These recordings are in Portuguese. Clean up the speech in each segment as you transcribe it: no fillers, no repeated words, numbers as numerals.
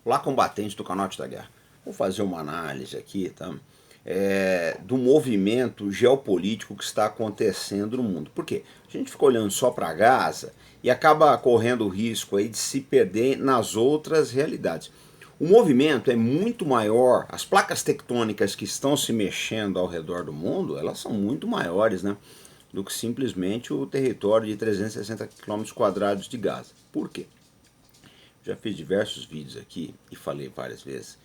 Olá, combatente do Canote da Guerra. Vou fazer uma análise aqui, tá? Do movimento geopolítico que está acontecendo no mundo. Por quê? A gente fica olhando só para Gaza e acaba correndo o risco aí de se perder nas outras realidades. O movimento é muito maior, as placas tectônicas que estão se mexendo ao redor do mundo, elas são muito maiores, né, do que simplesmente o território de 360 km² de Gaza. Por quê? Já fiz diversos vídeos aqui e falei várias vezes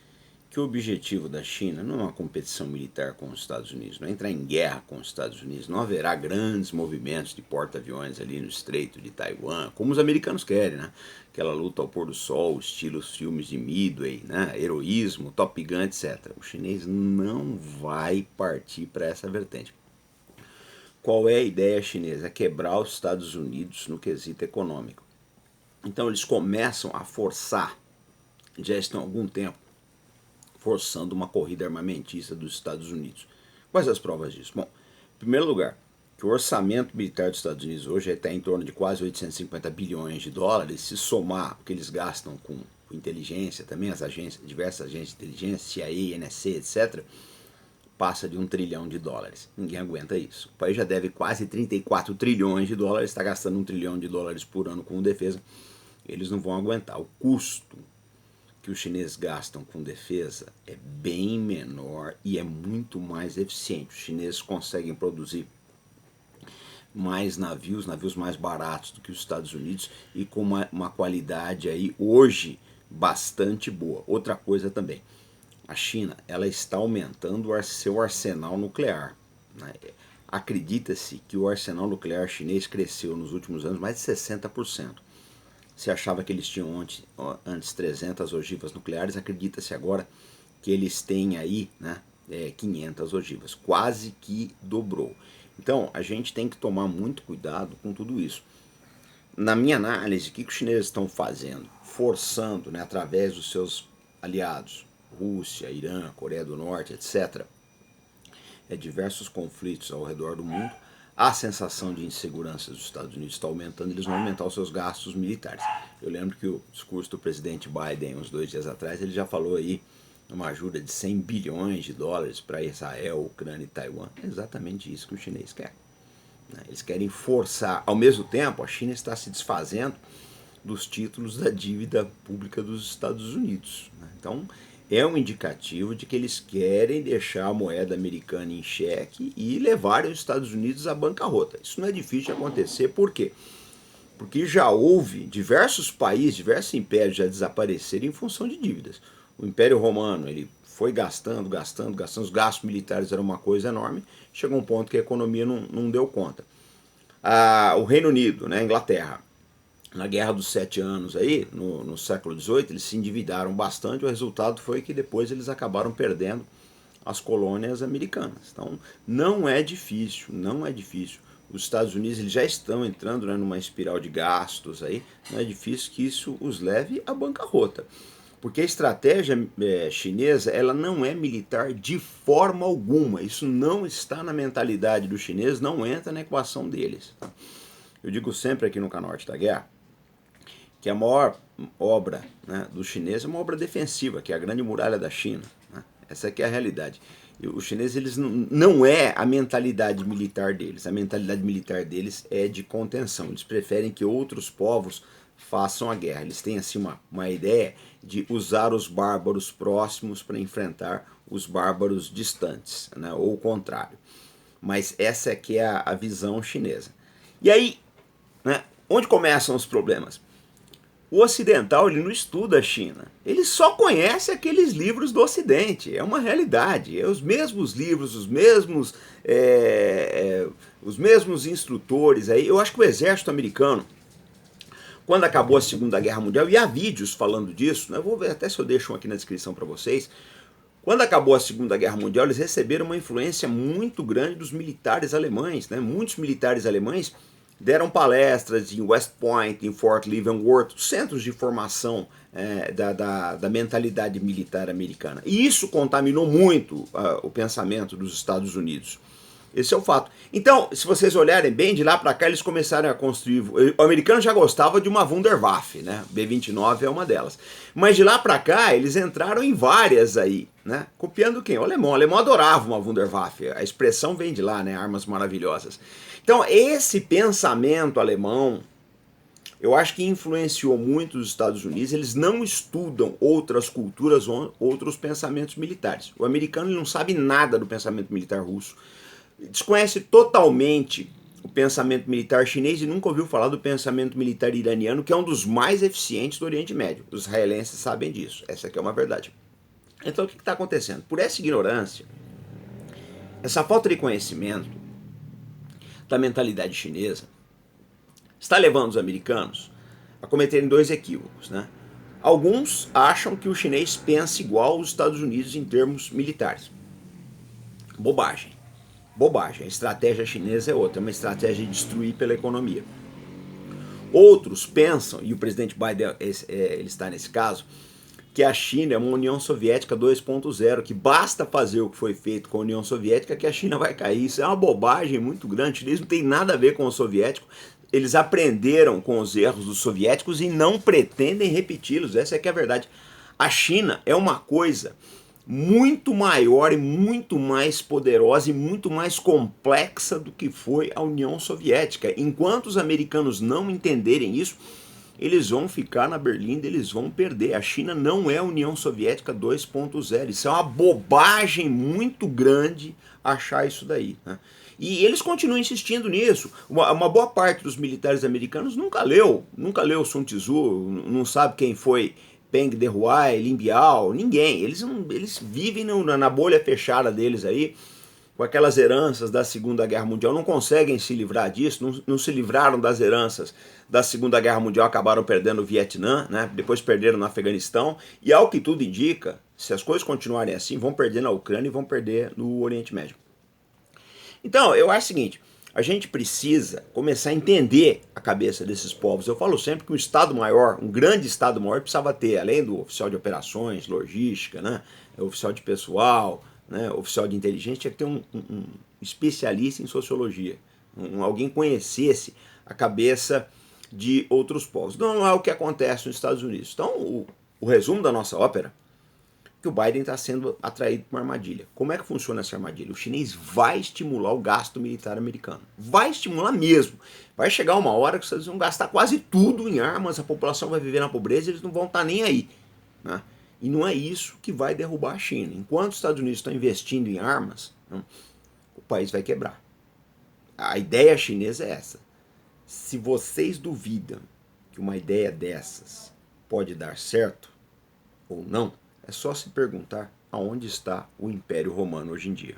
que o objetivo da China não é uma competição militar com os Estados Unidos, não é entrar em guerra com os Estados Unidos, não haverá grandes movimentos de porta-aviões ali no Estreito de Taiwan, como os americanos querem, né? Aquela luta ao pôr do sol, estilo os filmes de Midway, né? Heroísmo, Top Gun, etc. O chinês não vai partir para essa vertente. Qual é a ideia chinesa? É quebrar os Estados Unidos no quesito econômico. Então eles começam a forçar, já estão há algum tempo, forçando uma corrida armamentista dos Estados Unidos. Quais as provas disso? Bom, em primeiro lugar, que o orçamento militar dos Estados Unidos hoje está em torno de quase 850 bilhões de dólares, se somar o que eles gastam com inteligência, também as agências, diversas agências de inteligência, CIA, NSC, etc., passa de 1 trilhão de dólares. Ninguém aguenta isso. O país já deve quase 34 trilhões de dólares, está gastando 1 trilhão de dólares por ano com defesa. Eles não vão aguentar. O custo que os chineses gastam com defesa é bem menor e é muito mais eficiente. Os chineses conseguem produzir mais navios mais baratos do que os Estados Unidos e com uma qualidade aí hoje bastante boa. Outra coisa também, a China ela está aumentando o seu arsenal nuclear, né? Acredita-se que o arsenal nuclear chinês cresceu nos últimos anos mais de 60%. Se achava que eles tinham antes 300 ogivas nucleares, acredita-se agora que eles têm aí, né, 500 ogivas, quase que dobrou. Então a gente tem que tomar muito cuidado com tudo isso. Na minha análise, o que os chineses estão fazendo? Forçando, né, através dos seus aliados, Rússia, Irã, Coreia do Norte, etc., diversos conflitos ao redor do mundo. A sensação de insegurança dos Estados Unidos está aumentando, eles vão aumentar os seus gastos militares. Eu lembro que o discurso do presidente Biden, uns 2 dias atrás, ele já falou aí uma ajuda de 100 bilhões de dólares para Israel, Ucrânia e Taiwan. É exatamente isso que o chinês quer. Eles querem forçar, ao mesmo tempo, a China está se desfazendo dos títulos da dívida pública dos Estados Unidos. Então, é um indicativo de que eles querem deixar a moeda americana em xeque e levarem os Estados Unidos à bancarrota. Isso não é difícil de acontecer, por quê? Porque já houve diversos países, diversos impérios já desapareceram em função de dívidas. O Império Romano, ele foi gastando, os gastos militares eram uma coisa enorme, chegou um ponto que a economia não deu conta. O Reino Unido, né, a Inglaterra, na Guerra dos 7 Anos aí, no século XVIII, eles se endividaram bastante, o resultado foi que depois eles acabaram perdendo as colônias americanas. Então não é difícil, não é difícil. Os Estados Unidos eles já estão entrando, né, numa espiral de gastos aí, não é difícil que isso os leve à bancarrota. Porque a estratégia chinesa ela não é militar de forma alguma, isso não está na mentalidade dos chineses, não entra na equação deles. Tá? Eu digo sempre aqui no Canote da Guerra, que a maior obra, né, do chinês é uma obra defensiva, que é a Grande Muralha da China. Né? Essa aqui é a realidade. E os chineses eles não é a mentalidade militar deles. A mentalidade militar deles é de contenção. Eles preferem que outros povos façam a guerra. Eles têm assim uma ideia de usar os bárbaros próximos para enfrentar os bárbaros distantes, né, ou o contrário. Mas essa aqui é a visão chinesa. E aí, né, onde começam os problemas? O ocidental ele não estuda a China, ele só conhece aqueles livros do Ocidente, é uma realidade, é os mesmos livros, os mesmos instrutores. Aí, eu acho que o exército americano, quando acabou a Segunda Guerra Mundial, e há vídeos falando disso, né, eu vou ver até se eu deixo um aqui na descrição para vocês, quando acabou a Segunda Guerra Mundial, eles receberam uma influência muito grande dos militares alemães, né, muitos militares alemães deram palestras em West Point, em Fort Leavenworth, centros de formação da mentalidade militar americana. E isso contaminou muito o pensamento dos Estados Unidos. Esse é o fato. Então, se vocês olharem bem, de lá para cá eles começaram a construir. O americano já gostava de uma Wunderwaffe, né? B-29 é uma delas. Mas de lá para cá eles entraram em várias aí, né? Copiando quem? O alemão. O alemão adorava uma Wunderwaffe. A expressão vem de lá, né? Armas maravilhosas. Então, esse pensamento alemão, eu acho que influenciou muito os Estados Unidos. Eles não estudam outras culturas, outros pensamentos militares. O americano não sabe nada do pensamento militar russo. Desconhece totalmente o pensamento militar chinês e nunca ouviu falar do pensamento militar iraniano, que é um dos mais eficientes do Oriente Médio. Os israelenses sabem disso. Essa aqui é uma verdade. Então o que está acontecendo? Por essa ignorância, essa falta de conhecimento da mentalidade chinesa, está levando os americanos a cometerem dois equívocos, né? Alguns acham que o chinês pensa igual aos Estados Unidos em termos militares. Bobagem. Bobagem. A estratégia chinesa é outra, é uma estratégia de destruir pela economia. Outros pensam, e o presidente Biden ele está nesse caso, que a China é uma União Soviética 2.0, que basta fazer o que foi feito com a União Soviética que a China vai cair. Isso é uma bobagem muito grande. O chinês não tem nada a ver com o soviético. Eles aprenderam com os erros dos soviéticos e não pretendem repeti-los. Essa é que é a verdade. A China é uma coisa muito maior e muito mais poderosa e muito mais complexa do que foi a União Soviética. Enquanto os americanos não entenderem isso, eles vão ficar na Berlinda, eles vão perder. A China não é a União Soviética 2.0. Isso é uma bobagem muito grande achar isso daí, né? E eles continuam insistindo nisso. Uma boa parte dos militares americanos nunca leu Sun Tzu, não sabe quem foi Peng Dehuai, Lin Biao, ninguém. Eles vivem na bolha fechada deles aí, com aquelas heranças da Segunda Guerra Mundial, não conseguem se livrar disso, não se livraram das heranças da Segunda Guerra Mundial, acabaram perdendo o Vietnã, né? Depois perderam no Afeganistão, e ao que tudo indica, se as coisas continuarem assim, vão perder na Ucrânia e vão perder no Oriente Médio. Então, eu acho o seguinte, a gente precisa começar a entender a cabeça desses povos. Eu falo sempre que um Estado maior, um grande Estado maior, precisava ter, além do oficial de operações, logística, né, oficial de pessoal, né, oficial de inteligência, tinha que ter um especialista em sociologia, alguém que conhecesse a cabeça de outros povos. Não é o que acontece nos Estados Unidos. Então, o resumo da nossa ópera, que o Biden está sendo atraído por uma armadilha. Como é que funciona essa armadilha? O chinês vai estimular o gasto militar americano. Vai estimular mesmo. Vai chegar uma hora que vocês vão gastar quase tudo em armas, a população vai viver na pobreza e eles não vão estar nem aí, né? E não é isso que vai derrubar a China. Enquanto os Estados Unidos estão investindo em armas, né, o país vai quebrar. A ideia chinesa é essa. Se vocês duvidam que uma ideia dessas pode dar certo ou não, é só se perguntar aonde está o Império Romano hoje em dia.